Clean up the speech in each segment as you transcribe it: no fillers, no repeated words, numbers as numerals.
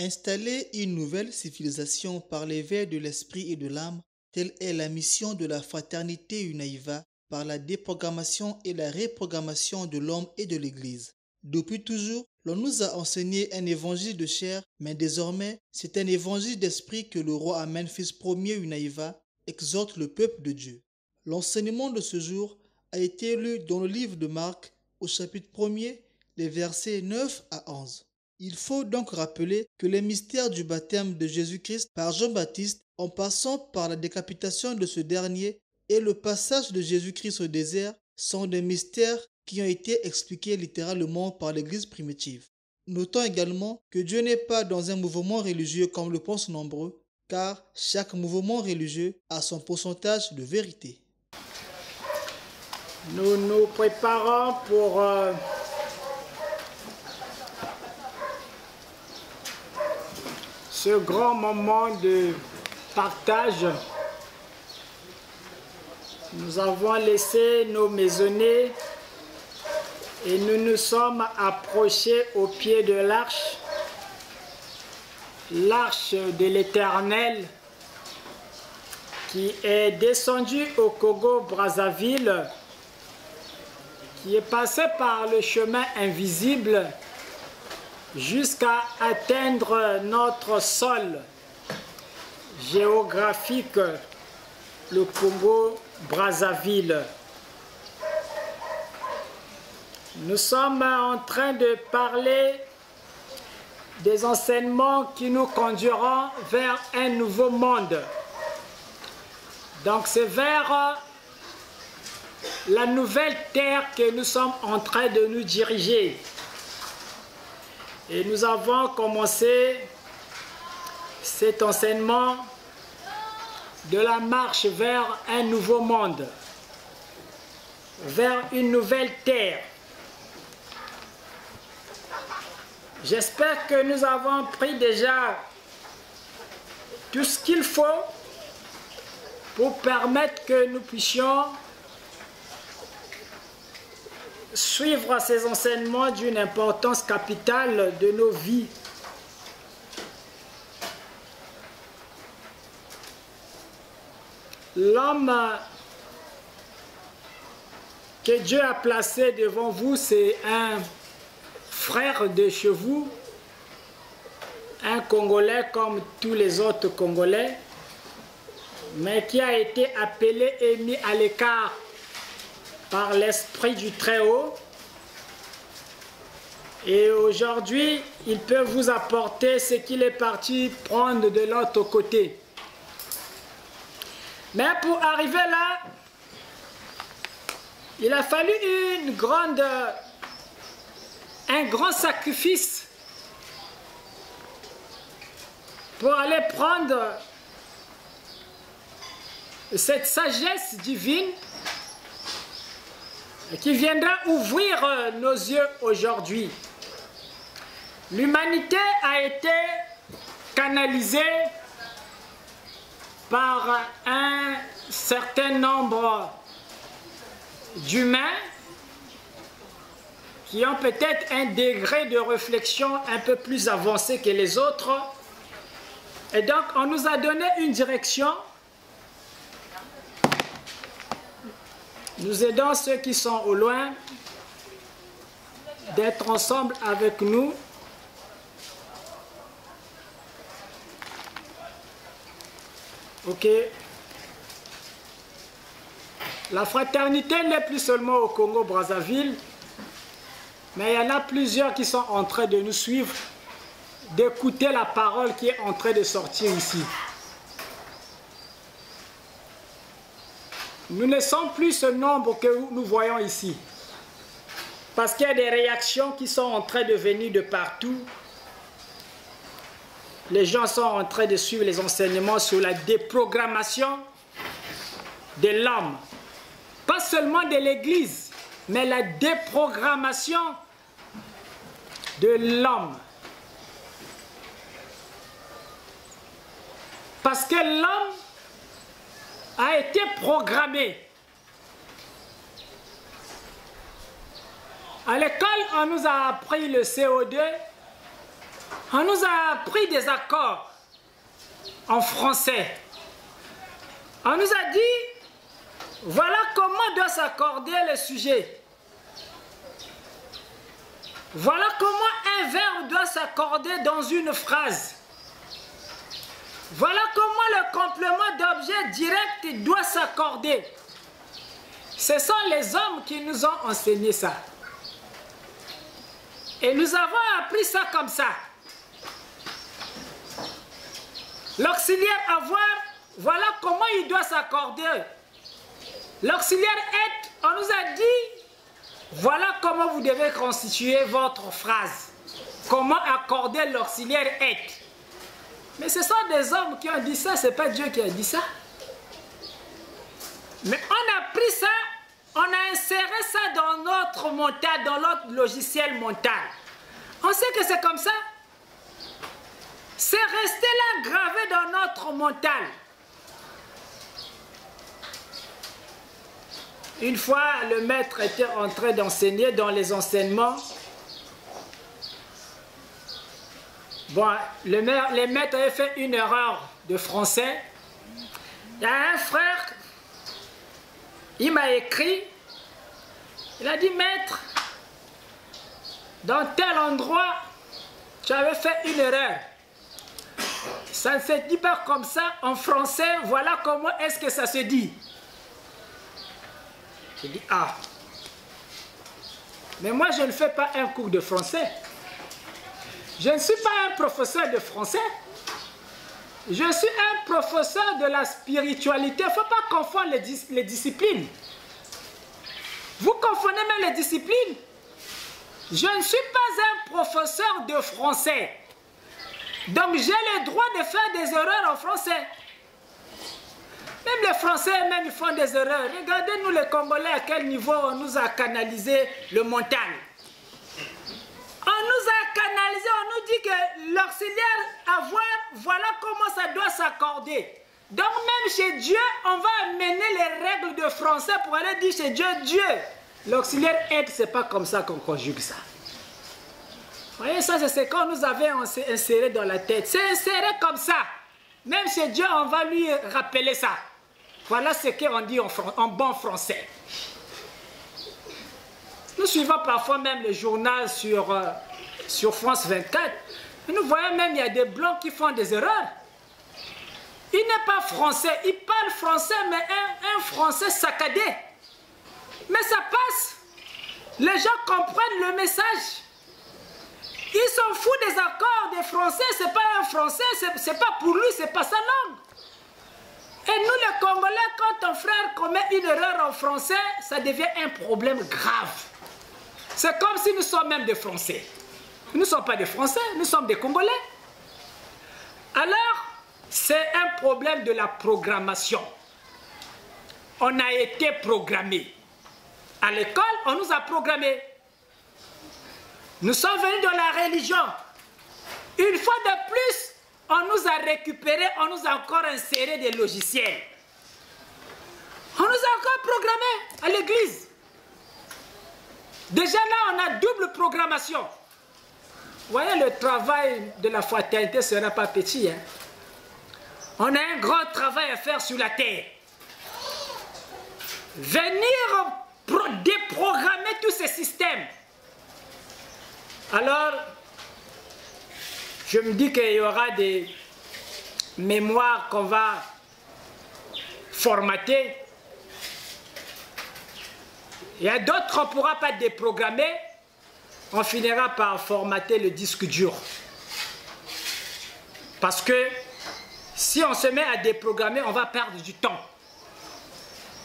Installer une nouvelle civilisation par l'éveil de l'esprit et de l'âme, telle est la mission de la fraternité Univa par la déprogrammation et la reprogrammation de l'homme et de l'Église. Depuis toujours, l'on nous a enseigné un évangile de chair, mais désormais, c'est un évangile d'esprit que le roi Amen, fils premier Univa, exhorte le peuple de Dieu. L'enseignement de ce jour a été lu dans le livre de Marc, au chapitre 1er, les versets 9 à 11. Il faut donc rappeler que les mystères du baptême de Jésus-Christ par Jean-Baptiste, en passant par la décapitation de ce dernier et le passage de Jésus-Christ au désert, sont des mystères qui ont été expliqués littéralement par l'Église primitive. Notons également que Dieu n'est pas dans un mouvement religieux comme le pensent nombreux, car chaque mouvement religieux a son pourcentage de vérité. Nous nous préparons pour ce grand moment de partage. Nous avons laissé nos maisonnées et nous nous sommes approchés au pied de l'arche de l'Éternel qui est descendue au Congo-Brazzaville, qui est passé par le chemin invisible jusqu'à atteindre notre sol géographique, le Congo-Brazzaville. Nous sommes en train de parler des enseignements qui nous conduiront vers un nouveau monde. Donc c'est vers la nouvelle terre que nous sommes en train de nous diriger. Et nous avons commencé cet enseignement de la marche vers un nouveau monde, vers une nouvelle terre. J'espère que nous avons pris déjà tout ce qu'il faut pour permettre que nous puissions suivre ces enseignements d'une importance capitale de nos vies. L'homme que Dieu a placé devant vous, c'est un frère de chez vous, un Congolais comme tous les autres Congolais, mais qui a été appelé et mis à l'écart par l'Esprit du Très-Haut. Et aujourd'hui, il peut vous apporter ce qu'il est parti prendre de l'autre côté. Mais pour arriver là, il a fallu un grand sacrifice pour aller prendre cette sagesse divine qui viendra ouvrir nos yeux aujourd'hui. L'humanité a été canalisée par un certain nombre d'humains qui ont peut-être un degré de réflexion un peu plus avancé que les autres. Et donc, on nous a donné une direction. Nous aidons ceux qui sont au loin d'être ensemble avec nous. Ok. La fraternité n'est plus seulement au Congo-Brazzaville, mais il y en a plusieurs qui sont en train de nous suivre, d'écouter la parole qui est en train de sortir ici. Nous ne sommes plus ce nombre que nous voyons ici, parce qu'il y a des réactions qui sont en train de venir de partout. Les gens sont en train de suivre les enseignements sur la déprogrammation de l'homme. Pas seulement de l'Église, mais la déprogrammation de l'homme. Parce que l'homme a été programmé. À l'école, on nous a appris le CO2, On nous a pris des accords en français. On nous a dit, voilà comment doit s'accorder le sujet. Voilà comment un verbe doit s'accorder dans une phrase. Voilà comment le complément d'objet direct doit s'accorder. Ce sont les hommes qui nous ont enseigné ça. Et nous avons appris ça comme ça. L'auxiliaire avoir, voilà comment il doit s'accorder. L'auxiliaire être, on nous a dit, voilà comment vous devez constituer votre phrase. Comment accorder l'auxiliaire être. Mais ce sont des hommes qui ont dit ça, ce n'est pas Dieu qui a dit ça. Mais on a pris ça, on a inséré ça dans notre mental, dans notre logiciel mental. On sait que c'est comme ça. C'est resté là gravé dans notre mental. Une fois, le maître était en train d'enseigner dans les enseignements. Bon, les maîtres avaient fait une erreur de français. Il y a un frère, il m'a écrit, il a dit, maître, dans tel endroit, tu avais fait une erreur. Ça ne se dit pas comme ça en français, voilà comment est-ce que ça se dit. Je dis, ah, mais moi je ne fais pas un cours de français. Je ne suis pas un professeur de français. Je suis un professeur de la spiritualité. Il ne faut pas confondre les disciplines. Vous confondez même les disciplines. Je ne suis pas un professeur de français. Donc j'ai le droit de faire des erreurs en français. Même les Français, même ils font des erreurs. Regardez-nous les Congolais à quel niveau on nous a canalisé le mental. On nous a canalisé, on nous dit que l'auxiliaire avoir, voilà comment ça doit s'accorder. Donc même chez Dieu, on va amener les règles de français pour aller dire chez Dieu, Dieu. L'auxiliaire être, c'est pas comme ça qu'on conjugue ça. Vous voyez, ça c'est ce qu'on nous avait inséré dans la tête. C'est inséré comme ça. Même chez Dieu, on va lui rappeler ça. Voilà ce qu'on dit en bon français. Nous suivons parfois même le journal sur France 24. Et nous voyons même il y a des blancs qui font des erreurs. Il n'est pas français, il parle français, mais un français saccadé. Mais ça passe. Les gens comprennent le message. Ils s'en foutent des accords des Français. C'est pas un Français, c'est pas pour lui, c'est pas sa langue. Et nous les Congolais, quand ton frère commet une erreur en français, ça devient un problème grave. C'est comme si nous sommes même des Français. Nous ne sommes pas des Français, nous sommes des Congolais. Alors, c'est un problème de la programmation. On a été programmés. À l'école, on nous a programmés. Nous sommes venus dans la religion. Une fois de plus, on nous a récupérés, on nous a encore inséré des logiciels. On nous a encore programmés à l'église. Déjà là, on a double programmation. Vous voyez, le travail de la fraternité ne sera pas petit. Hein? On a un grand travail à faire sur la terre. Venir déprogrammer tous ces systèmes. Alors, je me dis qu'il y aura des mémoires qu'on va formater. Il y a d'autres qu'on ne pourra pas déprogrammer. On finira par formater le disque dur. Parce que si on se met à déprogrammer, on va perdre du temps.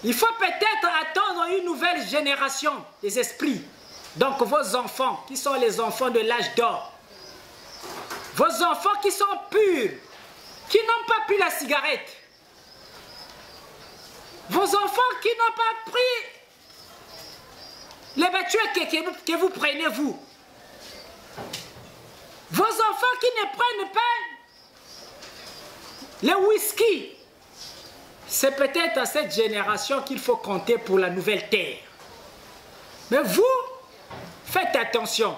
Il faut peut-être attendre une nouvelle génération des esprits. Donc vos enfants, qui sont les enfants de l'âge d'or, vos enfants qui sont purs, qui n'ont pas pris la cigarette, vos enfants qui n'ont pas pris les voitures que vous prenez vous, vos enfants qui ne prennent pas les whisky, c'est peut-être à cette génération qu'il faut compter pour la nouvelle terre. Mais vous, faites attention.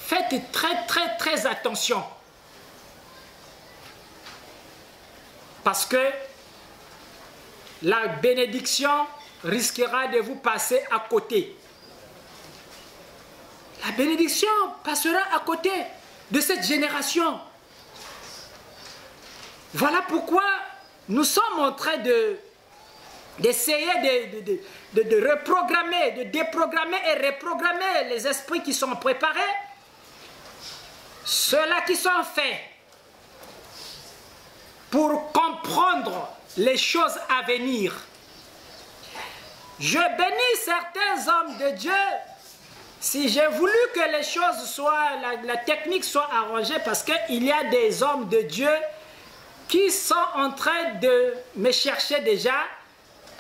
faites très attention. Parce que la bénédiction risquera de vous passer à côté. La bénédiction passera à côté de cette génération. Voilà pourquoi nous sommes en train d'essayer de reprogrammer, de déprogrammer et reprogrammer les esprits qui sont préparés, ceux-là qui sont faits pour comprendre les choses à venir. Je bénis certains hommes de Dieu. Si j'ai voulu que les choses soient, la technique soit arrangée, parce qu'il y a des hommes de Dieu qui sont en train de me chercher déjà,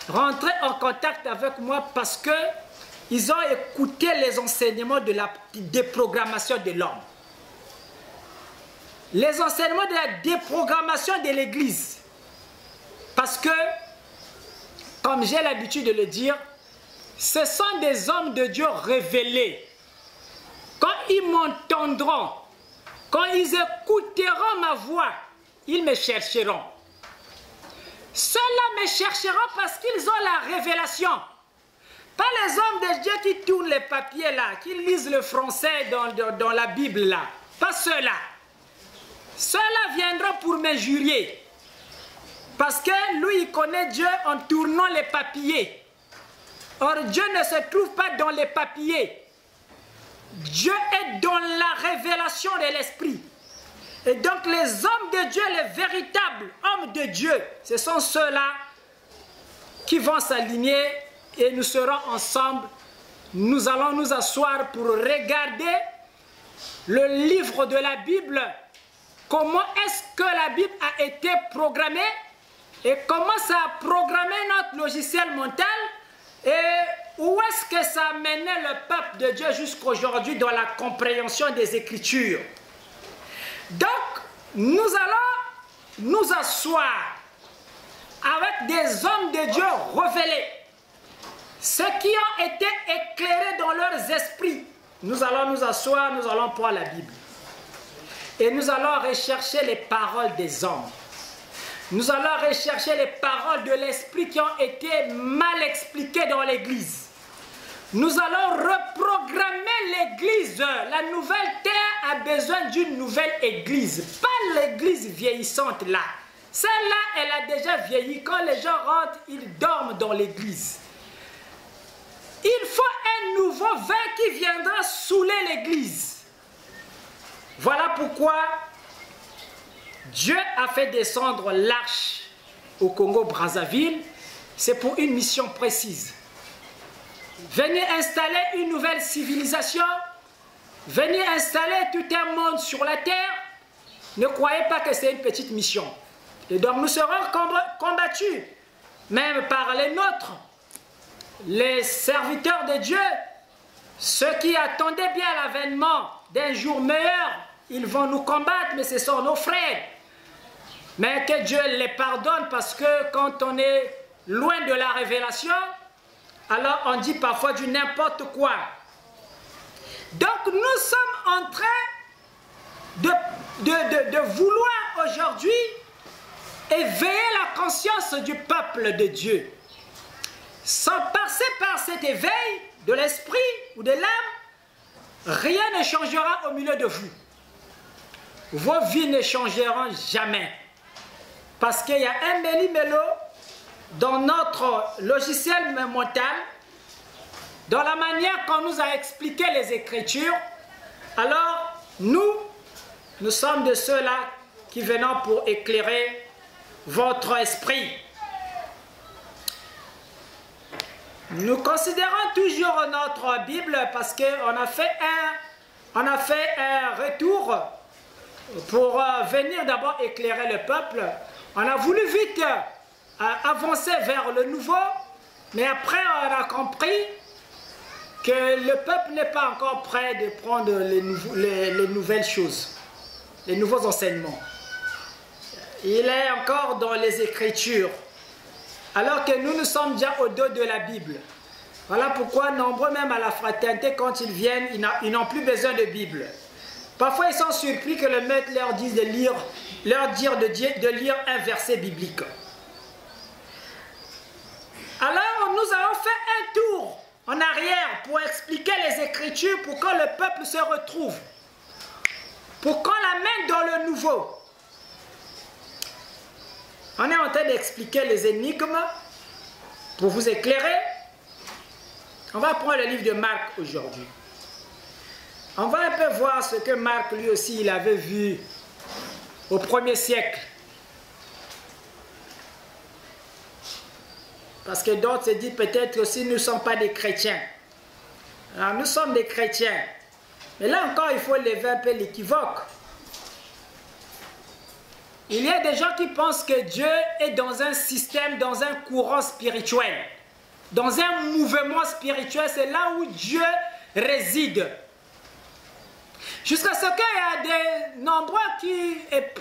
rentrer en contact avec moi parce qu'ils ont écouté les enseignements de la déprogrammation de l'homme. Les enseignements de la déprogrammation de l'Église. Parce que, comme j'ai l'habitude de le dire, ce sont des hommes de Dieu révélés. Quand ils m'entendront, quand ils écouteront ma voix, ils me chercheront. Ceux-là me chercheront parce qu'ils ont la révélation. Pas les hommes de Dieu qui tournent les papiers là, qui lisent le français dans la Bible là. Pas ceux-là. Ceux-là viendront pour m'injurier. Parce que lui, il connaît Dieu en tournant les papiers. Or, Dieu ne se trouve pas dans les papiers. Dieu est dans la révélation de l'Esprit. Et donc, les hommes de Dieu, les véritables hommes de Dieu, ce sont ceux-là qui vont s'aligner et nous serons ensemble. Nous allons nous asseoir pour regarder le livre de la Bible. Comment est-ce que la Bible a été programmée et comment ça a programmé notre logiciel mental et où est-ce que ça a mené le peuple de Dieu jusqu'aujourd'hui dans la compréhension des Écritures. Donc, nous allons nous asseoir avec des hommes de Dieu révélés, ceux qui ont été éclairés dans leurs esprits. Nous allons nous asseoir, nous allons prendre la Bible. Et nous allons rechercher les paroles des hommes. Nous allons rechercher les paroles de l'Esprit qui ont été mal expliquées dans l'Église. Nous allons reprogrammer l'Église. La nouvelle terre a besoin d'une nouvelle Église. Pas l'Église vieillissante là. Celle-là, elle a déjà vieilli. Quand les gens rentrent, ils dorment dans l'Église. Il faut un nouveau vin qui viendra saouler l'Église. Voilà pourquoi Dieu a fait descendre l'arche au Congo-Brazzaville. C'est pour une mission précise. Venez installer une nouvelle civilisation. Venez installer tout un monde sur la terre. Ne croyez pas que c'est une petite mission. Et donc nous serons combattus, même par les nôtres, les serviteurs de Dieu, ceux qui attendaient bien l'avènement d'un jour meilleur. Ils vont nous combattre, mais ce sont nos frères. Mais que Dieu les pardonne parce que quand on est loin de la révélation, alors on dit parfois du n'importe quoi. Donc nous sommes en train de vouloir aujourd'hui éveiller la conscience du peuple de Dieu. Sans passer par cet éveil de l'esprit ou de l'âme, rien ne changera au milieu de vous. Vos vies ne changeront jamais. Parce qu'il y a un méli-mélo dans notre logiciel mental, dans la manière qu'on nous a expliqué les Écritures. Alors, nous sommes de ceux-là qui venons pour éclairer votre esprit. Nous considérons toujours notre Bible parce qu'on a fait un retour pour venir d'abord éclairer le peuple. On a voulu vite avancer vers le nouveau, mais après on a compris que le peuple n'est pas encore prêt de prendre les nouvelles choses, les nouveaux enseignements. Il est encore dans les Écritures, alors que nous sommes déjà au dos de la Bible. Voilà pourquoi nombreux même à la fraternité, quand ils viennent, ils n'ont plus besoin de Bible. Parfois, ils sont surpris que le maître leur dise de lire, de lire un verset biblique. Alors, nous avons fait un tour en arrière pour expliquer les Écritures pour que le peuple se retrouve, pour qu'on l'amène dans le nouveau. On est en train d'expliquer les énigmes pour vous éclairer. On va prendre le livre de Marc aujourd'hui. On va un peu voir ce que Marc, lui aussi, il avait vu au 1er siècle. Parce que d'autres se disent peut-être aussi nous ne sommes pas des chrétiens. Alors nous sommes des chrétiens. Mais là encore, il faut lever un peu l'équivoque. Il y a des gens qui pensent que Dieu est dans un système, dans un courant spirituel. Dans un mouvement spirituel, c'est là où Dieu réside. Jusqu'à ce qu'il y a des nombreux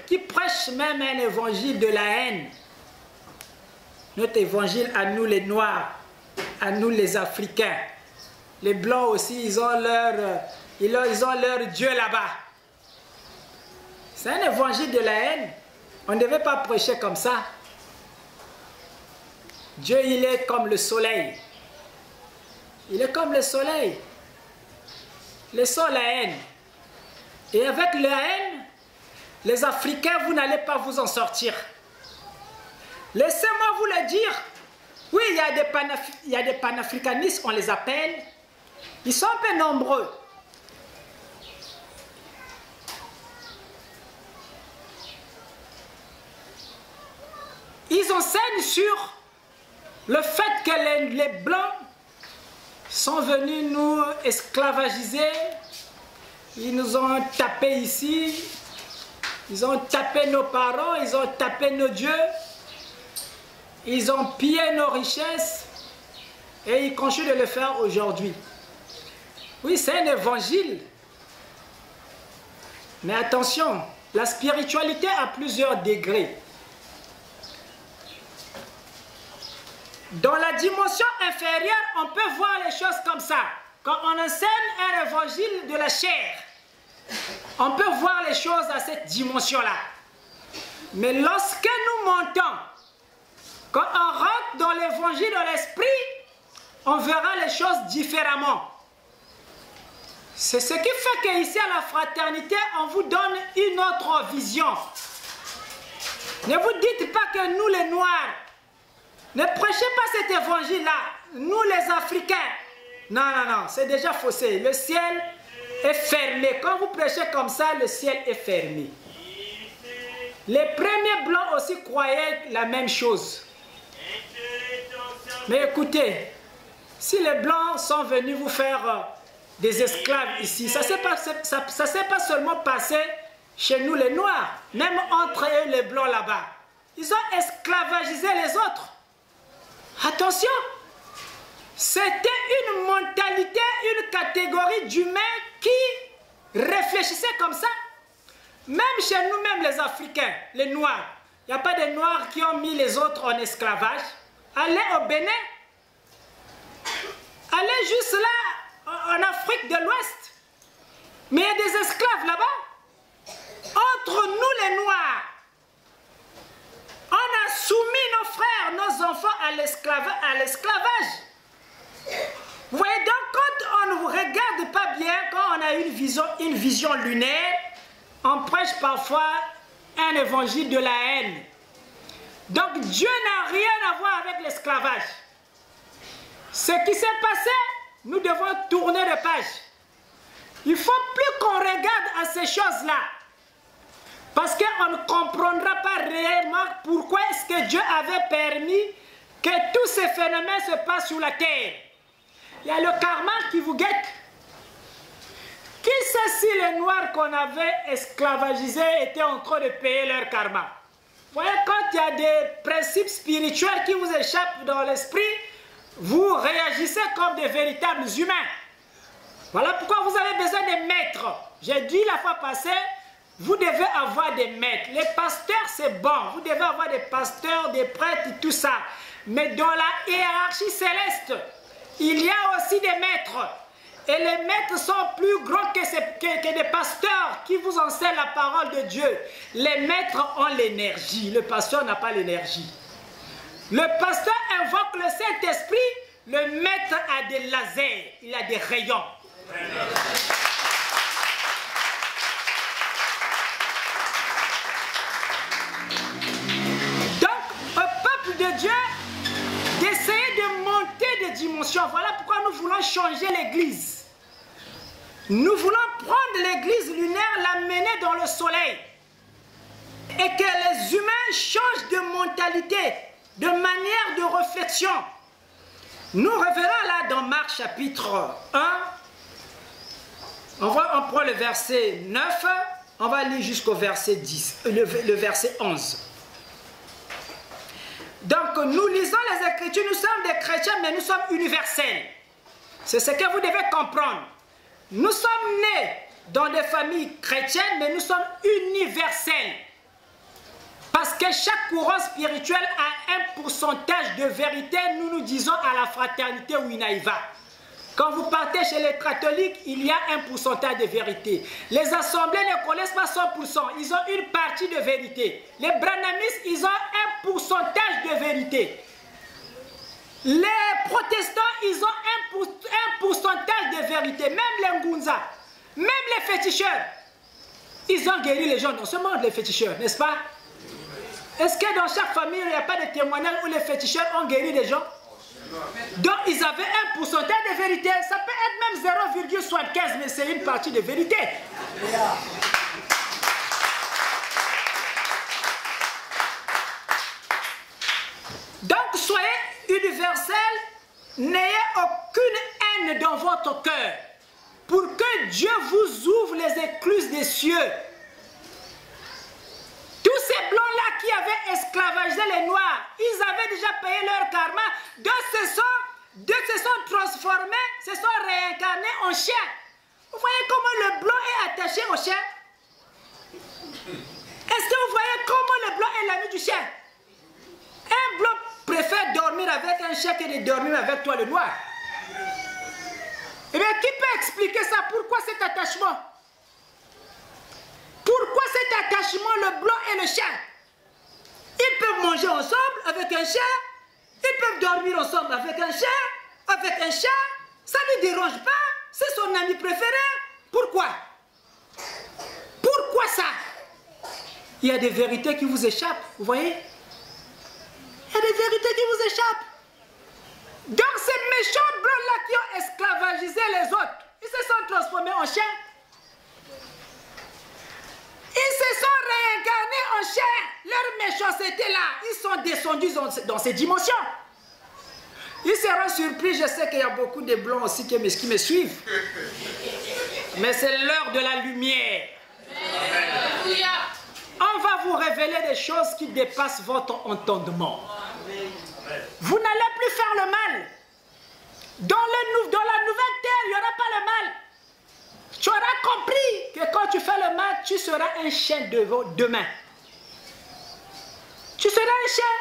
qui prêchent même un évangile de la haine. Notre évangile à nous les Noirs, à nous les Africains. Les Blancs aussi, ils ont leur Dieu là-bas. C'est un évangile de la haine. On ne devait pas prêcher comme ça. Dieu, il est comme le soleil. Il est comme le soleil. Le sol, la haine. Et avec la haine, les Africains, vous n'allez pas vous en sortir. Laissez-moi vous le dire. Oui, il y a des panafricanistes, on les appelle. Ils sont un peu nombreux. Ils enseignent sur le fait que les Blancs sont venus nous esclavagiser. Ils nous ont tapé ici. Ils ont tapé nos parents. Ils ont tapé nos dieux. Ils ont pillé nos richesses. Et ils continuent de le faire aujourd'hui. Oui, c'est un évangile. Mais attention, la spiritualité a plusieurs degrés. Dans la dimension inférieure, on peut voir les choses comme ça. Quand on enseigne un évangile de la chair, on peut voir les choses à cette dimension-là. Mais lorsque nous montons, quand on rentre dans l'évangile de l'esprit, on verra les choses différemment. C'est ce qui fait qu'ici à la fraternité, on vous donne une autre vision. Ne vous dites pas que nous les Noirs, ne prêchez pas cet évangile-là, nous les Africains. Non, non, non, c'est déjà faussé. Le ciel est fermé. Quand vous prêchez comme ça, le ciel est fermé. Les premiers Blancs aussi croyaient la même chose. Mais écoutez, si les Blancs sont venus vous faire des esclaves ici, ça ne s'est pas seulement passé chez nous les Noirs, même entre eux les Blancs là-bas. Ils ont esclavagisé les autres. Attention, c'était une mentalité, une catégorie d'humains qui réfléchissaient comme ça. Même chez nous-mêmes les Africains, les Noirs, il n'y a pas de Noirs qui ont mis les autres en esclavage. Allez au Bénin, allez juste là, en Afrique de l'Ouest. Mais il y a des esclaves là-bas. Entre nous les Noirs, on a soumis nos frères, nos enfants à l'esclavage. Vous voyez, donc quand on ne vous regarde pas bien, quand on a une vision lunaire, on prêche parfois un évangile de la haine. Donc Dieu n'a rien à voir avec l'esclavage. Ce qui s'est passé, nous devons tourner de page. Il ne faut plus qu'on regarde à ces choses-là. Parce qu'on ne comprendra pas réellement pourquoi est-ce que Dieu avait permis que tous ces phénomènes se passent sur la terre. Il y a le karma qui vous guette. Qui sait si les Noirs qu'on avait esclavagisés étaient en train de payer leur karma? Vous voyez, quand il y a des principes spirituels qui vous échappent dans l'esprit, vous réagissez comme des véritables humains. Voilà pourquoi vous avez besoin de maîtres. J'ai dit la fois passée, vous devez avoir des maîtres. Les pasteurs, c'est bon. Vous devez avoir des pasteurs, des prêtres et tout ça. Mais dans la hiérarchie céleste, il y a aussi des maîtres. Et les maîtres sont plus grands que des pasteurs qui vous enseignent la parole de Dieu. Les maîtres ont l'énergie. Le pasteur n'a pas l'énergie. Le pasteur invoque le Saint-Esprit. Le maître a des lasers. Il a des rayons. Donc, au peuple de Dieu, d'essayer de monter des dimensions. Voilà pourquoi nous voulons changer l'église. Nous voulons prendre l'église lunaire, l'amener dans le soleil. Et que les humains changent de mentalité, de manière de réflexion. Nous reverrons là dans Marc chapitre 1. On prend le verset 9. On va lire jusqu'au verset 10, le verset 11. Donc nous lisons les Écritures, nous sommes des chrétiens, mais nous sommes universels. C'est ce que vous devez comprendre. Nous sommes nés dans des familles chrétiennes, mais nous sommes universels. Parce que chaque courant spirituel a un pourcentage de vérité, nous disons à la fraternité Winaïva. Quand vous partez chez les catholiques, il y a un pourcentage de vérité. Les assemblées ne connaissent pas 100%, ils ont une partie de vérité. Les branhamistes, ils ont un pourcentage de vérité. Les protestants, ils ont un pourcentage de vérité. Même les Ngunza, même les féticheurs, ils ont guéri les gens dans ce monde, les féticheurs, n'est-ce pas? Est-ce que dans chaque famille, il n'y a pas de témoignage où les féticheurs ont guéri les gens? Donc, ils avaient un pourcentage de vérité. Ça peut être même 0,75, mais c'est une partie de vérité. Donc, soyez universels, n'ayez aucune haine dans votre cœur, pour que Dieu vous ouvre les écluses des cieux. Tous ces blancs-là qui avaient esclavagé les noirs, ils avaient déjà payé leur karma, deux se sont transformés, se sont réincarnés en chiens. Vous voyez comment le blanc est attaché au chien? Est-ce que vous voyez comment le blanc est l'ami du chien? Un blanc préfère dormir avec un chien que de dormir avec toi le noir. Eh bien, qui peut expliquer ça? Pourquoi cet attachement? Pourquoi cet attachement, le blanc et le chien? Ils peuvent manger ensemble avec un chien, ils peuvent dormir ensemble avec un chien, ça ne lui dérange pas, c'est son ami préféré. Pourquoi? Pourquoi ça? Il y a des vérités qui vous échappent, vous voyez? Il y a des vérités qui vous échappent. Donc ces méchants blancs-là qui ont esclavagisé les autres, ils se sont transformés en chiens. Ils se sont réincarnés en chiens. Leur méchanceté là, ils sont descendus dans ces dimensions. Ils seront surpris, je sais qu'il y a beaucoup de blancs aussi qui me suivent. Mais c'est l'heure de la lumière. On va vous révéler des choses qui dépassent votre entendement. Vous n'allez plus faire le mal. Dans la nouvelle terre, il n'y aura pas le mal. Tu auras compris que quand tu fais le mal, tu seras un chien demain. Tu seras un chien.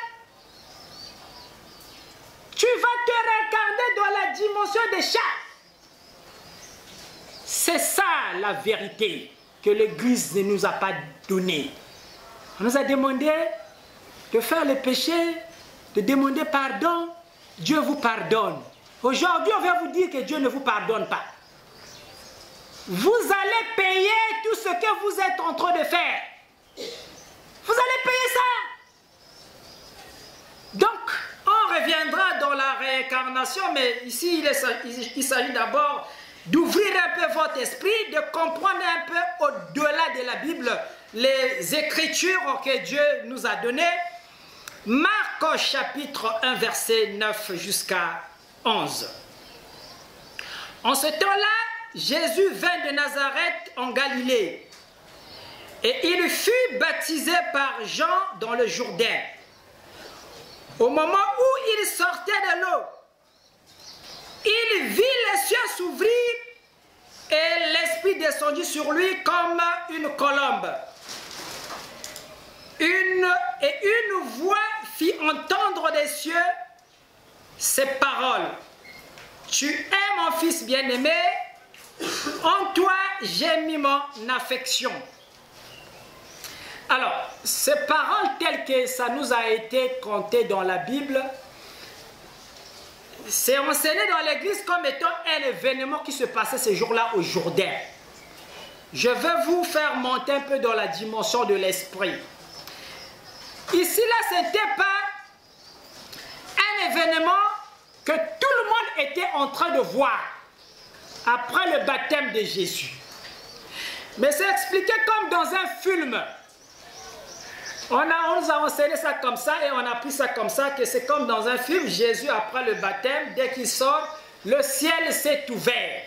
Tu vas te réincarner dans la dimension des chats. C'est ça la vérité que l'Église ne nous a pas donnée. On nous a demandé de faire le péché, de demander pardon. Dieu vous pardonne. Aujourd'hui, on va vous dire que Dieu ne vous pardonne pas. Vous allez payer tout ce que vous êtes en train de faire. Vous allez payer ça. Donc, on reviendra dans la réincarnation, mais ici, il s'agit d'abord d'ouvrir un peu votre esprit, de comprendre un peu au-delà de la Bible les Écritures que Dieu nous a données. Marc chapitre 1, verset 9 jusqu'à 11. En ce temps-là, Jésus vint de Nazareth en Galilée et il fut baptisé par Jean dans le Jourdain. Au moment où il sortait de l'eau, il vit les cieux s'ouvrir et l'Esprit descendit sur lui comme une colombe. Une voix fit entendre des cieux ces paroles. Tu es mon fils bien-aimé, En toi, j'ai mis mon affection. Alors, ces paroles telles que ça nous a été conté dans la Bible, c'est enseigné dans l'église comme étant un événement qui se passait ce jour-là au Jourdain. Je vais vous faire monter un peu dans la dimension de l'esprit. Ici, là, ce n'était pas un événement que tout le monde était en train de voir après le baptême de Jésus. Mais c'est expliqué comme dans un film. On nous a enseigné ça comme ça et on a pris ça comme ça, que c'est comme dans un film. Jésus, après le baptême, dès qu'il sort, le ciel s'est ouvert.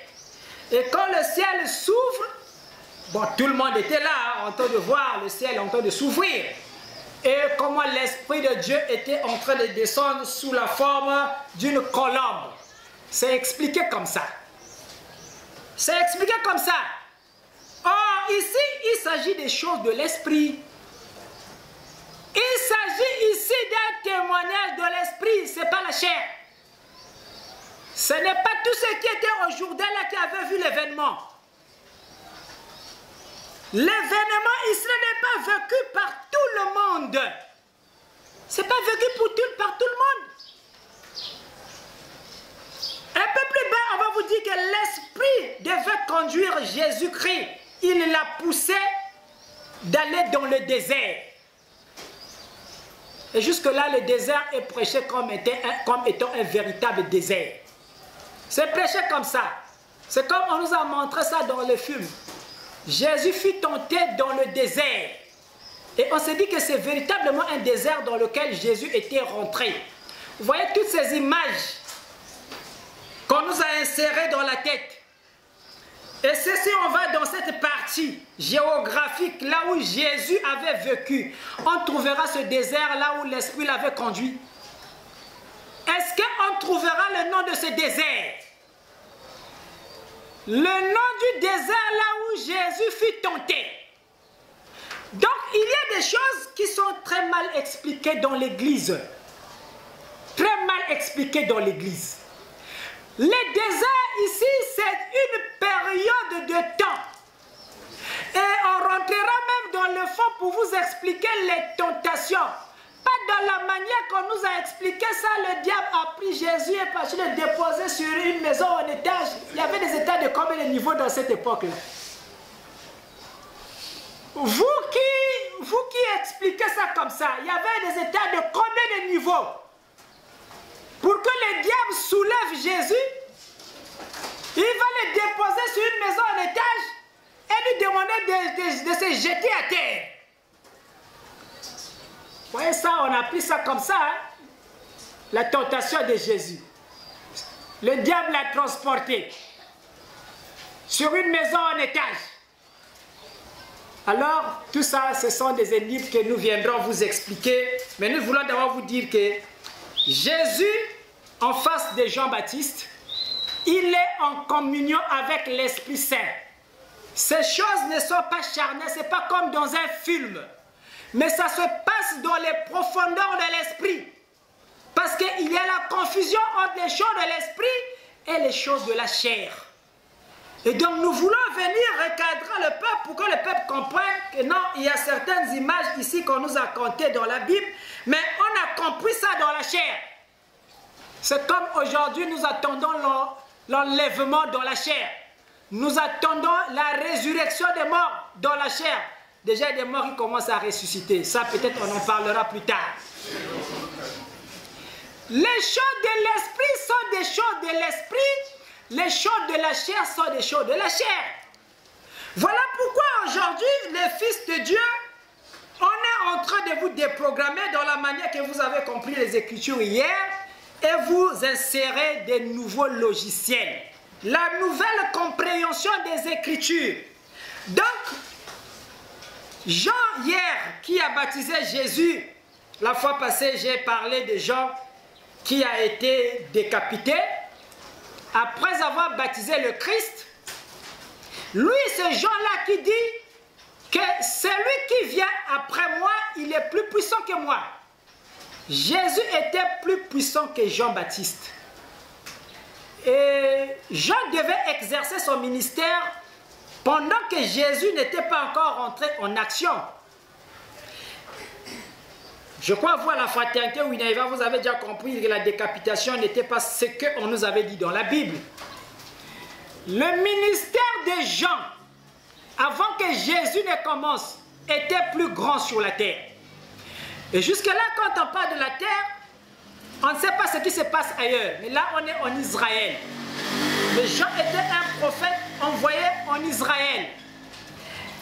Et quand le ciel s'ouvre, bon, tout le monde était là, en train de voir le ciel en train de s'ouvrir. Et comment l'Esprit de Dieu était en train de descendre sous la forme d'une colombe. C'est expliqué comme ça. C'est expliqué comme ça. Or, ici, il s'agit des choses de l'Esprit. Il s'agit ici d'un témoignage de l'Esprit, ce n'est pas la chair. Ce n'est pas tous ceux qui étaient au Jourdain là qui avaient vu l'événement. L'événement ici n'est pas vécu par tout le monde. Ce n'est pas vécu par tout le monde. Un peu plus bas, on va vous dire que l'Esprit devait conduire Jésus-Christ. Il l'a poussé d'aller dans le désert. Et jusque-là, le désert est prêché comme étant un véritable désert. C'est prêché comme ça. C'est comme on nous a montré ça dans le film. Jésus fut tenté dans le désert. Et on s'est dit que c'est véritablement un désert dans lequel Jésus était rentré. Vous voyez toutes ces images qu'on nous a insérées dans la tête. Et c'est si on va dans cette partie géographique, là où Jésus avait vécu, on trouvera ce désert là où l'Esprit l'avait conduit. Est-ce qu'on trouvera le nom de ce désert? Le nom du désert là où Jésus fut tenté. Donc il y a des choses qui sont très mal expliquées dans l'Église. Très mal expliquées dans l'Église. Le désert ici, c'est une période de temps. Et on rentrera même dans le fond pour vous expliquer les tentations. Pas dans la manière qu'on nous a expliqué ça, le diable a pris Jésus et parti le déposer sur une maison en étage. Il y avait des états de combien de niveaux dans cette époque-là? Vous qui expliquez ça comme ça, il y avait des états de combien de niveaux? Pour que le diable soulève Jésus, il va le déposer sur une maison en étage et lui demander de se jeter à terre. Vous voyez ça, on a pris ça comme ça, hein? La tentation de Jésus. Le diable l'a transporté sur une maison en étage. Alors, tout ça, ce sont des énigmes que nous viendrons vous expliquer. Mais nous voulons d'abord vous dire que Jésus, en face de Jean-Baptiste, il est en communion avec l'Esprit Saint. Ces choses ne sont pas charnelles, ce n'est pas comme dans un film. Mais ça se passe dans les profondeurs de l'Esprit. Parce qu'il y a la confusion entre les choses de l'Esprit et les choses de la chair. Et donc nous voulons venir recadrer le peuple pour que le peuple comprenne que non, il y a certaines images ici qu'on nous a contées dans la Bible, mais on a compris ça dans la chair. C'est comme aujourd'hui nous attendons l'enlèvement dans la chair. Nous attendons la résurrection des morts dans la chair. Déjà des morts qui commencent à ressusciter. Ça peut-être on en parlera plus tard. Les choses de l'esprit sont des choses de l'esprit. Les choses de la chair sont des choses de la chair. Voilà pourquoi aujourd'hui, les fils de Dieu, on est en train de vous déprogrammer dans la manière que vous avez compris les Écritures hier et vous insérez des nouveaux logiciels. La nouvelle compréhension des Écritures. Donc, Jean hier qui a baptisé Jésus, la fois passée j'ai parlé de Jean qui a été décapité. Après avoir baptisé le Christ, lui c'est Jean-là qui dit que celui qui vient après moi, il est plus puissant que moi. Jésus était plus puissant que Jean-Baptiste. Et Jean devait exercer son ministère pendant que Jésus n'était pas encore entré en action. Je crois voir la fraternité Winaïva, vous avez déjà compris que la décapitation n'était pas ce qu'on nous avait dit dans la Bible. Le ministère de Jean, avant que Jésus ne commence, était plus grand sur la terre. Et jusque-là, quand on parle de la terre, on ne sait pas ce qui se passe ailleurs. Mais là, on est en Israël. Mais Jean était un prophète envoyé en Israël.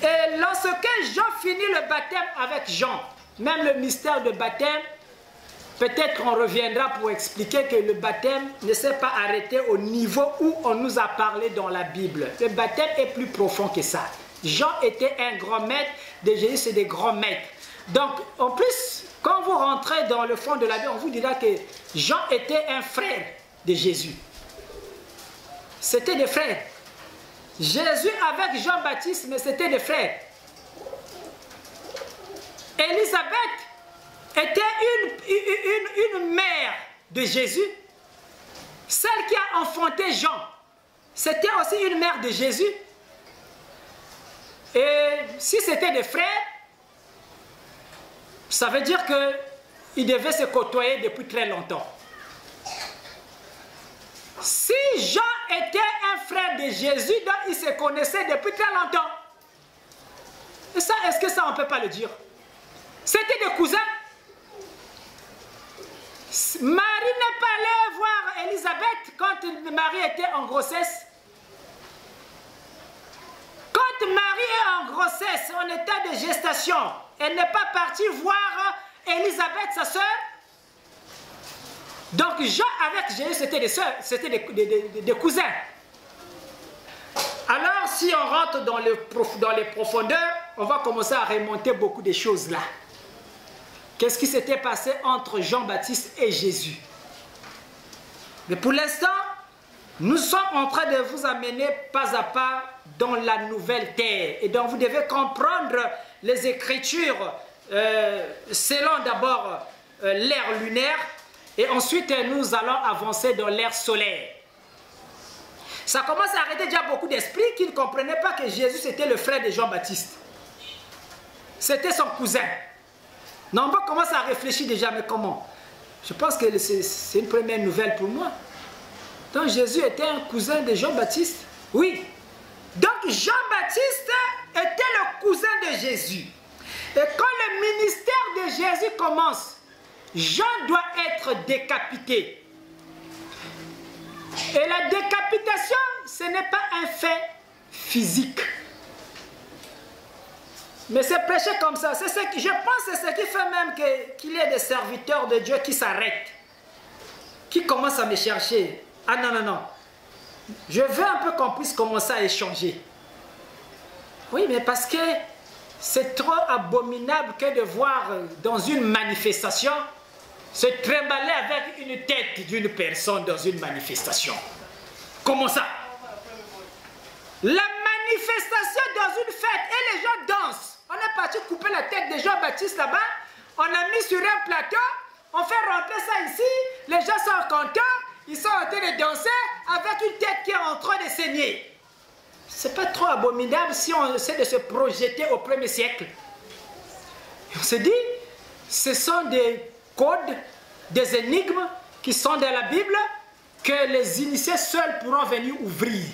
Et lorsque Jean finit le baptême avec Jean, même le mystère de baptême, peut-être on reviendra pour expliquer que le baptême ne s'est pas arrêté au niveau où on nous a parlé dans la Bible. Le baptême est plus profond que ça. Jean était un grand maître, de Jésus c'est des grands maîtres. Donc en plus, quand vous rentrez dans le fond de la Bible, on vous dira que Jean était un frère de Jésus. C'était des frères. Jésus avec Jean-Baptiste, mais c'était des frères. Élisabeth était une mère de Jésus. Celle qui a enfanté Jean, c'était aussi une mère de Jésus. Et si c'était des frères, ça veut dire qu'ils devaient se côtoyer depuis très longtemps. Si Jean était un frère de Jésus, donc ils se connaissaient depuis très longtemps. Et ça, est-ce que ça, on ne peut pas le dire? C'était des cousins. Marie n'est pas allée voir Élisabeth quand Marie était en grossesse. Quand Marie est en grossesse, en état de gestation, elle n'est pas partie voir Élisabeth, sa sœur. Donc Jean avec Jésus, c'était des sœurs, c'était des cousins. Alors si on rentre dans les profondeurs, on va commencer à remonter beaucoup de choses là. Qu'est-ce qui s'était passé entre Jean-Baptiste et Jésus? Mais pour l'instant, nous sommes en train de vous amener pas à pas dans la nouvelle terre. Et donc vous devez comprendre les Écritures selon d'abord l'ère lunaire. Et ensuite, nous allons avancer dans l'ère solaire. Ça commence à arrêter déjà beaucoup d'esprits qui ne comprenaient pas que Jésus était le frère de Jean-Baptiste. C'était son cousin. Non, on commence à réfléchir déjà, mais comment? Je pense que c'est une première nouvelle pour moi. Donc Jésus était un cousin de Jean-Baptiste? Oui. Donc Jean-Baptiste était le cousin de Jésus. Et quand le ministère de Jésus commence, Jean doit être décapité. Et la décapitation, ce n'est pas un fait physique. Mais c'est prêché comme ça. C'est ce que, je pense que c'est ce qui fait même qu'il y ait des serviteurs de Dieu qui s'arrêtent. Qui commencent à me chercher. Ah non, non, non. Je veux un peu qu'on puisse commencer à échanger. Oui, mais parce que c'est trop abominable que de voir dans une manifestation se trimballer avec une tête d'une personne dans une manifestation. Comment ça? La manifestation dans une fête et les gens dansent. On est parti couper la tête de Jean-Baptiste là-bas. On a mis sur un plateau. On fait rentrer ça ici. Les gens sont contents. Ils sont en train de danser avec une tête qui est en train de saigner. C'est pas trop abominable si on essaie de se projeter au 1er siècle. Et on se dit, ce sont des codes, des énigmes qui sont dans la Bible que les initiés seuls pourront venir ouvrir.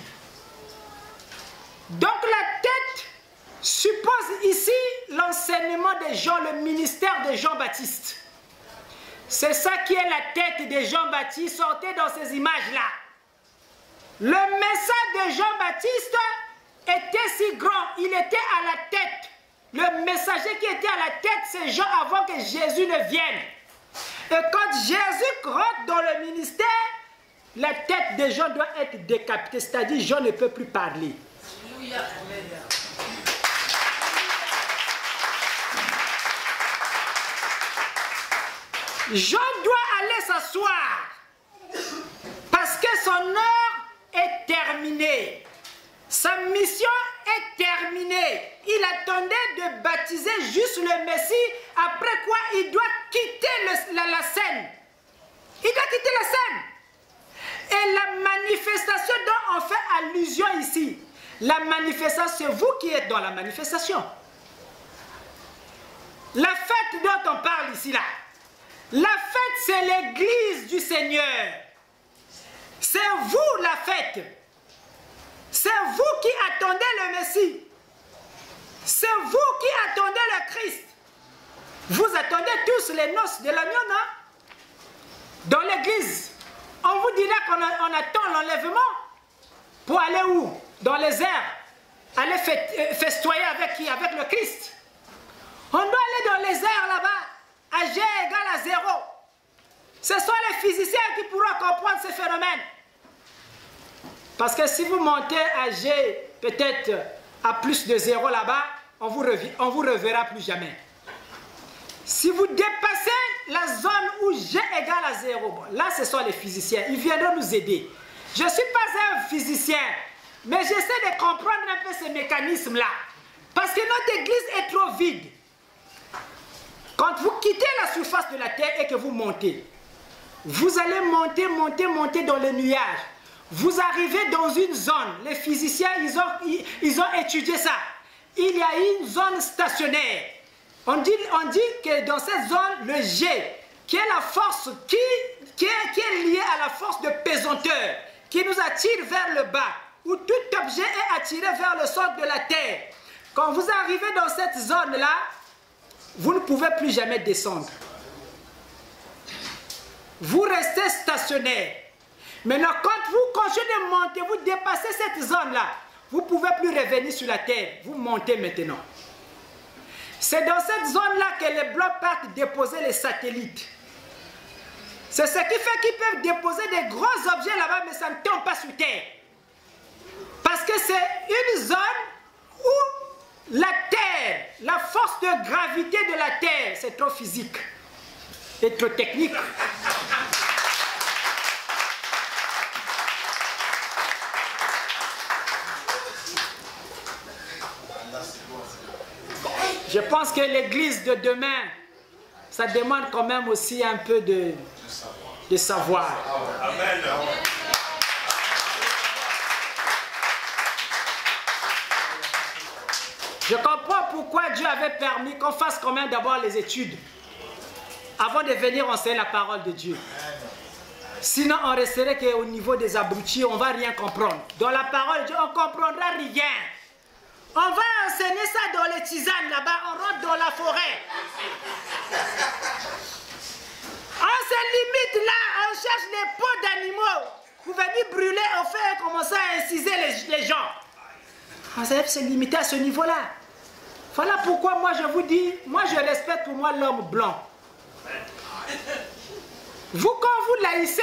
Donc la tête suppose ici l'enseignement de Jean, le ministère de Jean-Baptiste. C'est ça qui est la tête de Jean-Baptiste, sortez dans ces images-là. Le message de Jean-Baptiste était si grand, il était à la tête. Le messager qui était à la tête, c'est Jean avant que Jésus ne vienne. Et quand Jésus rentre dans le ministère, la tête de Jean doit être décapitée, c'est-à-dire Jean ne peut plus parler. Jean doit aller s'asseoir parce que son heure est terminée. Sa mission est terminée. Il attendait de baptiser juste le Messie, après quoi il doit quitter la scène. Il doit quitter la scène. Et la manifestation La manifestation, c'est vous qui êtes dans la manifestation. La fête dont on parle ici, là, la fête, c'est l'église du Seigneur. C'est vous la fête. C'est vous qui attendez le Messie. C'est vous qui attendez le Christ. Vous attendez tous les noces de l'agneau, non? Dans l'église, on vous dira qu'on attend l'enlèvement pour aller où? Dans les airs. Aller festoyer avec qui? Avec le Christ. On doit aller dans les airs là-bas, à G égale à 0. Ce sont les physiciens qui pourront comprendre ce phénomène. Parce que si vous montez à G, peut-être à plus de 0 là-bas, on vous reverra plus jamais. Si vous dépassez la zone où G égale à 0, bon, là ce sont les physiciens, ils viendront nous aider. Je ne suis pas un physicien, mais j'essaie de comprendre un peu ces mécanismes-là. Parce que notre église est trop vide. Quand vous quittez la surface de la terre et que vous montez, vous allez monter dans les nuages. Vous arrivez dans une zone, les physiciens, ils ont étudié ça. Il y a une zone stationnaire. On dit que dans cette zone, le G, qui est la force, qui est liée à la force de pesanteur, qui nous attire vers le bas, où tout objet est attiré vers le centre de la terre. Quand vous arrivez dans cette zone-là, vous ne pouvez plus jamais descendre. Vous restez stationnaire. Maintenant, quand vous continuez de monter, vous dépassez cette zone-là, vous ne pouvez plus revenir sur la terre. Vous montez maintenant. C'est dans cette zone-là que les blocs partent déposer les satellites. C'est ce qui fait qu'ils peuvent déposer des gros objets là-bas, mais ça ne tombe pas sur terre. Parce que c'est une zone où la terre, la force de gravité de la terre, c'est trop physique et trop technique. Je pense que l'église de demain, ça demande quand même aussi un peu de savoir. Amen. Je comprends pourquoi Dieu avait permis qu'on fasse quand même d'abord les études avant de venir enseigner la parole de Dieu. Sinon, on resterait qu'au niveau des abrutis, on ne va rien comprendre. Dans la parole de Dieu, on ne comprendra rien. On va enseigner ça dans les tisanes là-bas, on rentre dans la forêt. On se limite là, on cherche les peaux d'animaux pour venir brûler au feu et commencer à inciser les gens. On va se limiter à ce niveau-là. Voilà pourquoi moi je vous dis, moi je respecte pour moi l'homme blanc. Vous quand vous laïssez,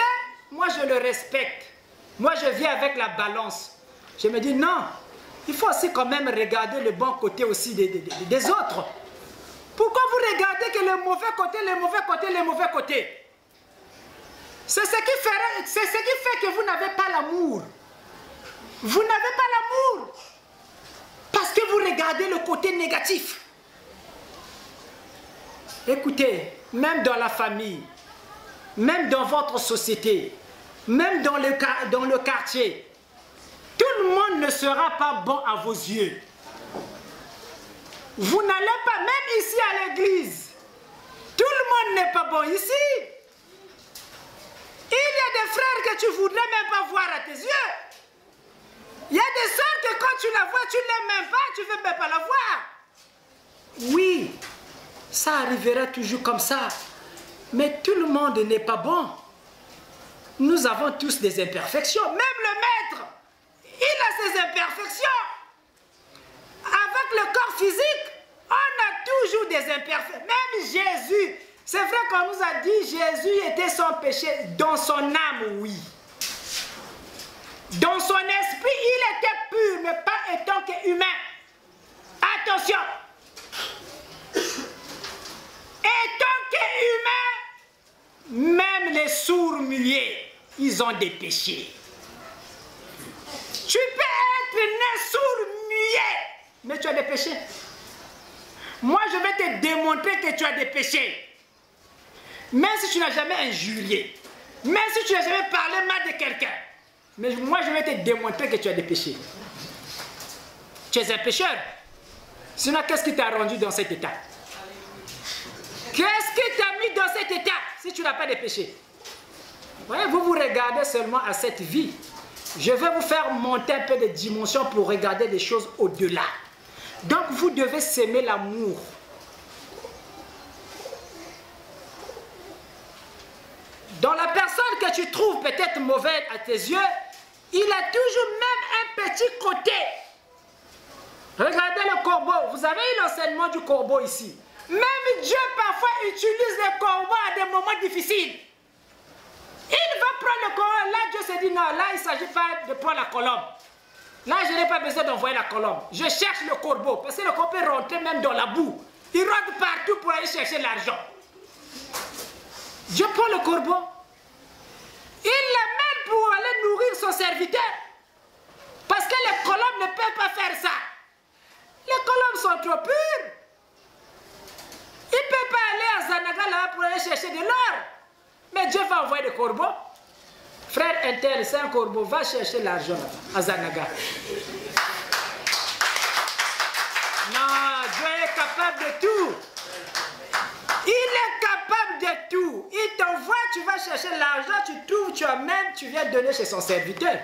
moi je le respecte. Moi je viens avec la balance. Je me dis non. Il faut aussi quand même regarder le bon côté aussi des autres. Pourquoi vous regardez que le mauvais côté, le mauvais côté, le mauvais côté? C'est ce qui fait que vous n'avez pas l'amour. Vous n'avez pas l'amour. Parce que vous regardez le côté négatif. Écoutez, même dans la famille, même dans votre société, même dans le quartier, tout le monde ne sera pas bon à vos yeux. Vous n'allez pas, même ici à l'église, tout le monde n'est pas bon ici. Il y a des frères que tu ne voudrais même pas voir à tes yeux. Il y a des sœurs que quand tu la vois, tu ne l'aimes même pas, tu ne veux même pas la voir. Oui, ça arrivera toujours comme ça. Mais tout le monde n'est pas bon. Nous avons tous des imperfections. Même le maître, il a ses imperfections. Avec le corps physique, on a toujours des imperfections. Même Jésus, c'est vrai qu'on nous a dit Jésus était sans péché. Dans son âme, oui. Dans son esprit, il était pur, mais pas étant qu'humain. Attention. Étant qu'humain, même les sourds muets, ils ont des péchés. Tu peux être né sourd muet, mais tu as des péchés. Moi, je vais te démontrer que tu as des péchés. Même si tu n'as jamais injurié, même si tu n'as jamais parlé mal de quelqu'un, mais moi, je vais te démontrer que tu as des péchés. tu es un pécheur. Sinon, qu'est-ce qui t'a rendu dans cet état? Qu'est-ce qui t'a mis dans cet état si tu n'as pas de péché? Voyez, vous vous regardez seulement à cette vie. Je vais vous faire monter un peu de dimension pour regarder des choses au-delà. Donc, vous devez s'aimer l'amour. Dans la personne que tu trouves peut-être mauvaise à tes yeux, il a toujours même un petit côté. Regardez le corbeau. Vous avez eu l'enseignement du corbeau ici. Même Dieu parfois utilise le corbeau à des moments difficiles. Il va prendre le corbeau. Là, Dieu se dit non, là, il ne s'agit pas de prendre la colombe. Là, je n'ai pas besoin d'envoyer la colombe. Je cherche le corbeau. Parce que le corbeau peut rentrer même dans la boue. Il rentre partout pour aller chercher l'argent. Dieu prend le corbeau. Il l'amène pour aller nourrir son serviteur. Parce que les colombes ne peuvent pas faire ça. Les colombes sont trop pures. Il ne peut pas aller à Zanaga là pour aller chercher de l'or. Mais Dieu va envoyer des corbeaux. Frère Intel, c'est un corbeau, va chercher l'argent à Zanaga. Non, Dieu est capable de tout. Il est capable de tout. Il t'envoie, tu vas chercher l'argent, tu trouves, tu amènes, tu viens donner chez son serviteur.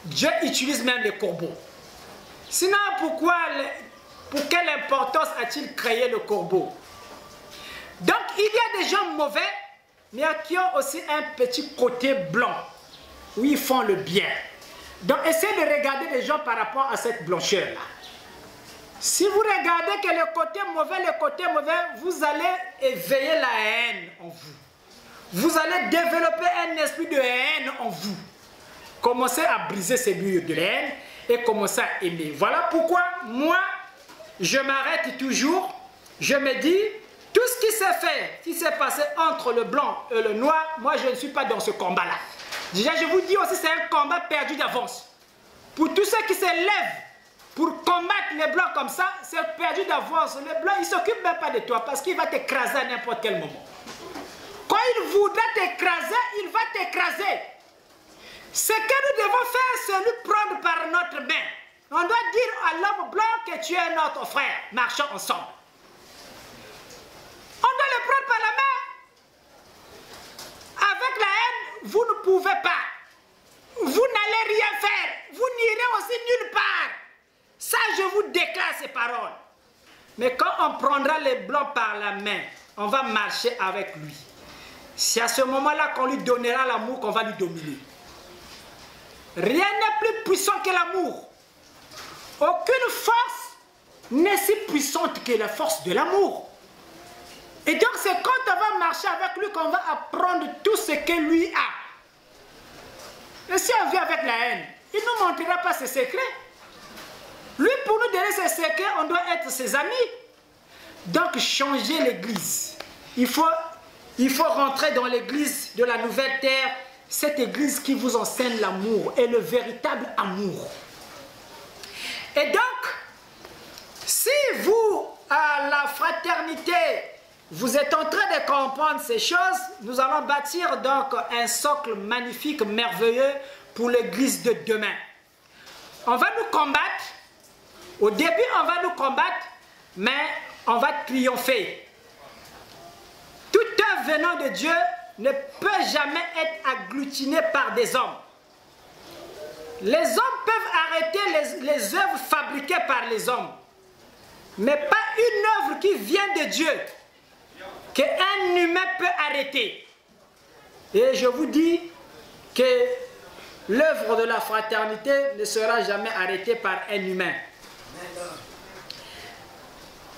Dieu utilise même les corbeaux. Sinon, pour quelle importance a-t-il créé le corbeau? Donc, il y a des gens mauvais, mais qui ont aussi un petit côté blanc, où ils font le bien. Donc, essayez de regarder les gens par rapport à cette blancheur-là. Si vous regardez que le côté mauvais, vous allez éveiller la haine en vous. Vous allez développer un esprit de haine en vous. Commencez à briser ces murs de haine et commencez à aimer. Voilà pourquoi moi, je m'arrête toujours. Je me dis, tout ce qui s'est fait, qui s'est passé entre le blanc et le noir, moi je ne suis pas dans ce combat-là. Déjà, je vous dis aussi, c'est un combat perdu d'avance. Pour tous ceux qui se lèvent pour combattre les blancs comme ça, c'est perdu d'avance. Le blanc, il ne s'occupe même pas de toi parce qu'il va t'écraser à n'importe quel moment. Quand il voudra t'écraser, il va t'écraser. Ce que nous devons faire, c'est lui prendre par notre main. On doit dire à l'homme blanc que tu es notre frère. Marchons ensemble. On doit le prendre par la main. Avec la haine, vous ne pouvez pas. Vous n'allez rien faire. Vous n'irez aussi nulle part. Ça, je vous déclare ces paroles. Mais quand on prendra les blancs par la main, on va marcher avec lui. C'est à ce moment-là qu'on lui donnera l'amour, qu'on va lui dominer. Rien n'est plus puissant que l'amour. Aucune force n'est si puissante que la force de l'amour. Et donc c'est quand on va marcher avec lui qu'on va apprendre tout ce que lui a. Et si on vit avec la haine, il ne nous montrera pas ses secrets. Lui, pour nous donner ses secrets, on doit être ses amis. Donc changer l'église. Il faut rentrer dans l'église de la nouvelle terre, cette église qui vous enseigne l'amour et le véritable amour. Et donc, si vous, à la fraternité, vous êtes en train de comprendre ces choses, nous allons bâtir donc un socle magnifique, merveilleux pour l'église de demain. On va nous combattre. Au début, on va nous combattre, mais on va triompher. Toute œuvre venant de Dieu ne peut jamais être agglutinée par des hommes. Les hommes peuvent arrêter les œuvres fabriquées par les hommes, mais pas une œuvre qui vient de Dieu, qu'un humain peut arrêter. Et je vous dis que l'œuvre de la fraternité ne sera jamais arrêtée par un humain.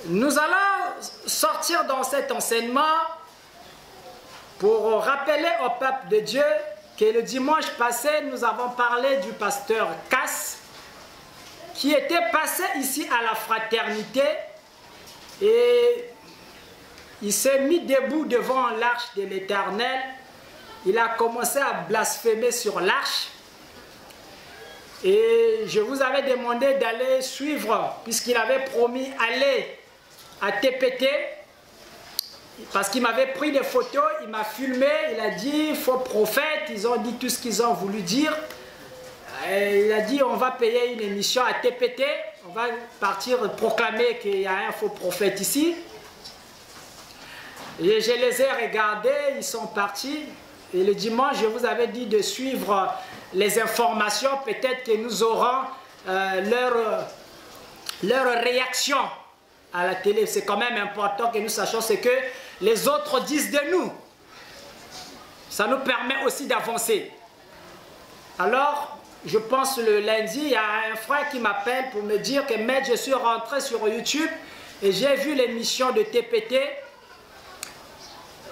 Nous allons sortir dans cet enseignement pour rappeler au peuple de Dieu que le dimanche passé, nous avons parlé du pasteur Cass qui était passé ici à la fraternité et il s'est mis debout devant l'arche de l'Éternel. Il a commencé à blasphémer sur l'arche. Et je vous avais demandé d'aller suivre, puisqu'il avait promis aller à TPT, parce qu'il m'avait pris des photos, il m'a filmé, il a dit faux prophète, ils ont dit tout ce qu'ils ont voulu dire. il a dit on va payer une émission à TPT, on va partir proclamer qu'il y a un faux prophète ici. Et je les ai regardés, ils sont partis. Et le dimanche, je vous avais dit de suivre les informations, peut-être que nous aurons leur réaction à la télé. C'est quand même important que nous sachions ce que les autres disent de nous. Ça nous permet aussi d'avancer. Alors, je pense le lundi, il y a un frère qui m'appelle pour me dire que maître, je suis rentré sur YouTube et j'ai vu l'émission de TPT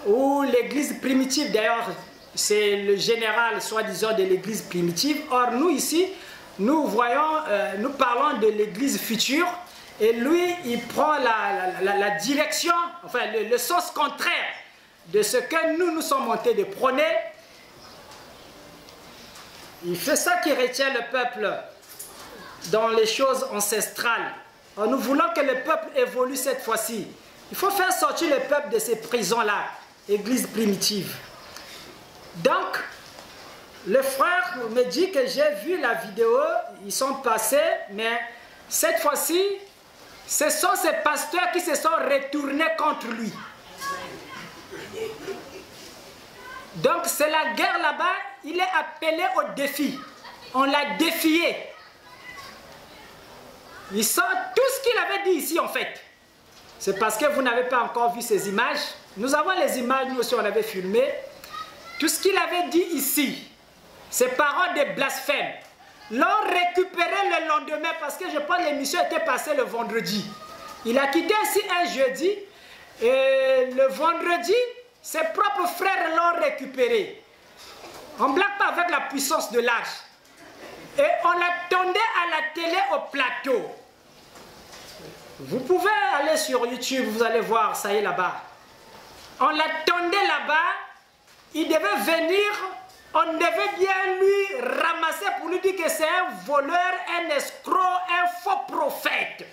où l'église primitive, d'ailleurs, c'est le général, soi-disant, de l'église primitive. Or, nous ici, nous parlons de l'église future et lui, il prend la direction, enfin, le sens contraire de ce que nous sommes montés de prôner. Il fait ça qui retient le peuple dans les choses ancestrales. Alors, nous voulons que le peuple évolue cette fois-ci. Il faut faire sortir le peuple de ces prisons-là, église primitive. Donc, le frère me dit que j'ai vu la vidéo, ils sont passés, mais cette fois-ci, ce sont ces pasteurs qui se sont retournés contre lui. Donc, c'est la guerre là-bas, il est appelé au défi. On l'a défié. Il sent tout ce qu'il avait dit ici, en fait. C'est parce que vous n'avez pas encore vu ces images. Nous avons les images, nous aussi on avait filmé. Tout ce qu'il avait dit ici, ces paroles de blasphème, l'ont récupéré le lendemain parce que je pense que l'émission était passée le vendredi. Il a quitté ici un jeudi et le vendredi, ses propres frères l'ont récupéré. On ne blague pas avec la puissance de l'âge. Et on l'attendait à la télé au plateau. Vous pouvez aller sur YouTube, vous allez voir, ça y est là-bas. On l'attendait là-bas, il devait venir, on devait bien lui ramasser pour lui dire que c'est un voleur, un escroc, un faux prophète.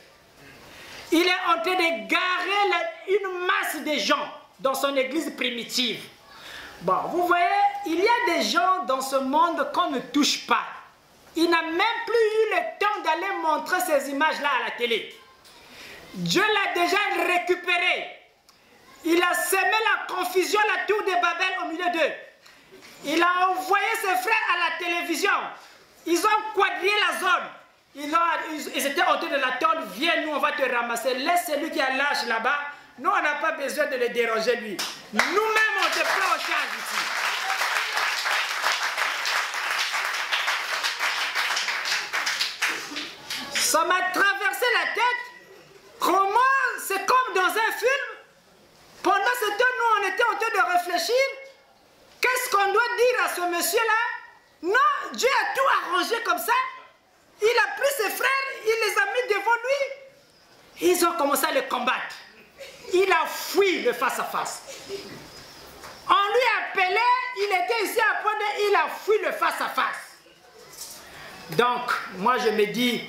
Il est en train de garer une masse de gens dans son église primitive. Bon, vous voyez, il y a des gens dans ce monde qu'on ne touche pas. Il n'a même plus eu le temps d'aller montrer ces images-là à la télé. Dieu l'a déjà récupéré. Il a semé la confusion, la tour de Babel au milieu d'eux. Il a envoyé ses frères à la télévision. Ils ont quadrillé la zone. Ils étaient en train de l'attendre. Viens, nous, on va te ramasser. Laisse celui qui a l'âge là-bas. Nous, on n'a pas besoin de le déranger, lui. Nous-mêmes, on te prend en charge ici. Ça m'a traversé la tête. Comment, c'est comme dans un film. Pendant ce temps, nous, on était en train de réfléchir. Qu'est-ce qu'on doit dire à ce monsieur-là? Non, Dieu a tout arrangé comme ça. Il a pris ses frères, il les a mis devant lui. Ils ont commencé à le combattre. Il a fui le face-à-face. On lui appelait, il était ici à Pondé, il a fui le face-à-face. Donc, moi je me dis,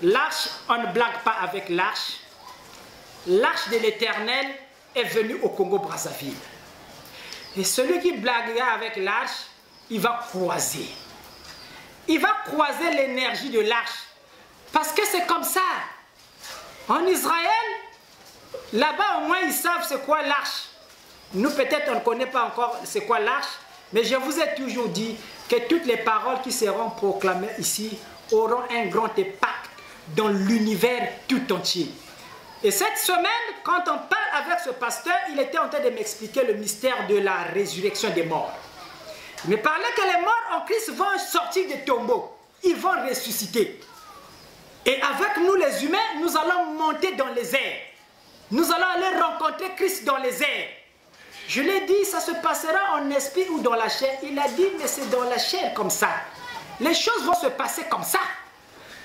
l'arche, on ne blague pas avec l'arche. L'arche de l'Éternel est venue au Congo-Brazzaville. Et celui qui blaguera avec l'arche, il va croiser. Il va croiser l'énergie de l'arche. Parce que c'est comme ça. En Israël, là-bas au moins ils savent c'est quoi l'arche. Nous peut-être on ne connaît pas encore c'est quoi l'arche. Mais je vous ai toujours dit que toutes les paroles qui seront proclamées ici auront un grand impact dans l'univers tout entier. Et cette semaine, quand on parle avec ce pasteur, il était en train de m'expliquer le mystère de la résurrection des morts. Il me parlait que les morts en Christ vont sortir des tombeaux. Ils vont ressusciter. Et avec nous les humains, nous allons monter dans les airs. Nous allons aller rencontrer Christ dans les airs. Je l'ai dit, ça se passera en esprit ou dans la chair. Il a dit, mais c'est dans la chair comme ça. Les choses vont se passer comme ça.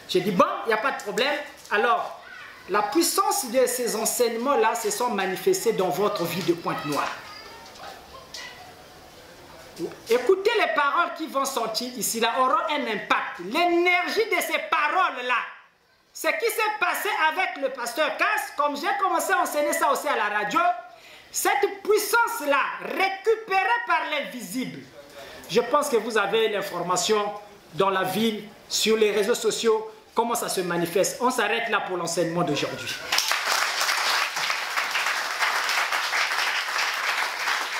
J'ai dit, bon, il n'y a pas de problème. Alors, la puissance de ces enseignements-là se sont manifestés dans votre vie de Pointe-Noire. Écoutez les paroles qui vont sortir ici, là, auront un impact. L'énergie de ces paroles-là, ce qui s'est passé avec le pasteur Cass, comme j'ai commencé à enseigner ça aussi à la radio, cette puissance-là, récupérée par l'invisible, je pense que vous avez l'information dans la ville, sur les réseaux sociaux, comment ça se manifeste. On s'arrête là pour l'enseignement d'aujourd'hui.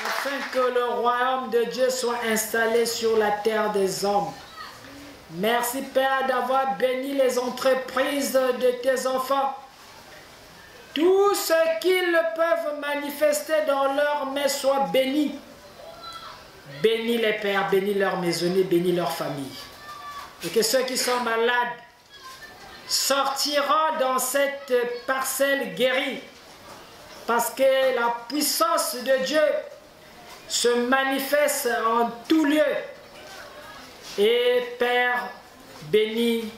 Afin que le royaume de Dieu soit installé sur la terre des hommes. Merci Père d'avoir béni les entreprises de tes enfants. Tout ce qu'ils peuvent manifester dans leurs mains soit béni. Bénis les pères, bénis leurs maisonnées, bénis leurs familles. Et que ceux qui sont malades sortiront dans cette parcelle guérie. Parce que la puissance de Dieu se manifeste en tout lieu. Et Père, bénis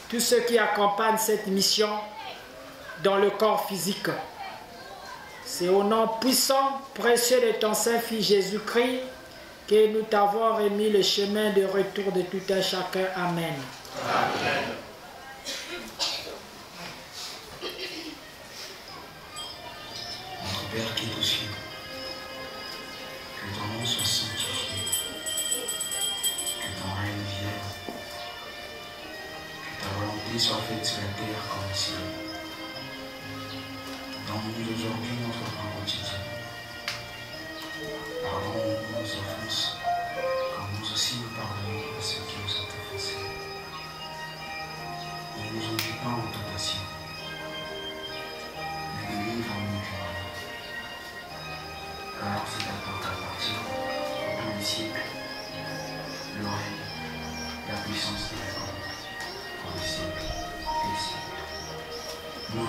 tous ceux qui accompagnent cette mission dans le corps physique. C'est au nom puissant, précieux de ton Saint-Fils Jésus-Christ que nous t'avons remis le chemin de retour de tout un chacun. Amen. Amen. Notre Père qui est aux cieux, que ton nom soit sanctifié, que ton règne vienne, que ta volonté soit faite sur la terre comme au ciel. Donne-nous aujourd'hui notre pain quotidien. Pardonne-nous nos offenses, comme nous aussi nous pardonnons à ceux qui nous ont offensés. Ne nous enduis pas en tentation, mais délivre-nous du mal. Car c'est à toi qu'appartient au tous les siècles le règne, la puissance et la gloire, pour les siècles des siècles. Nous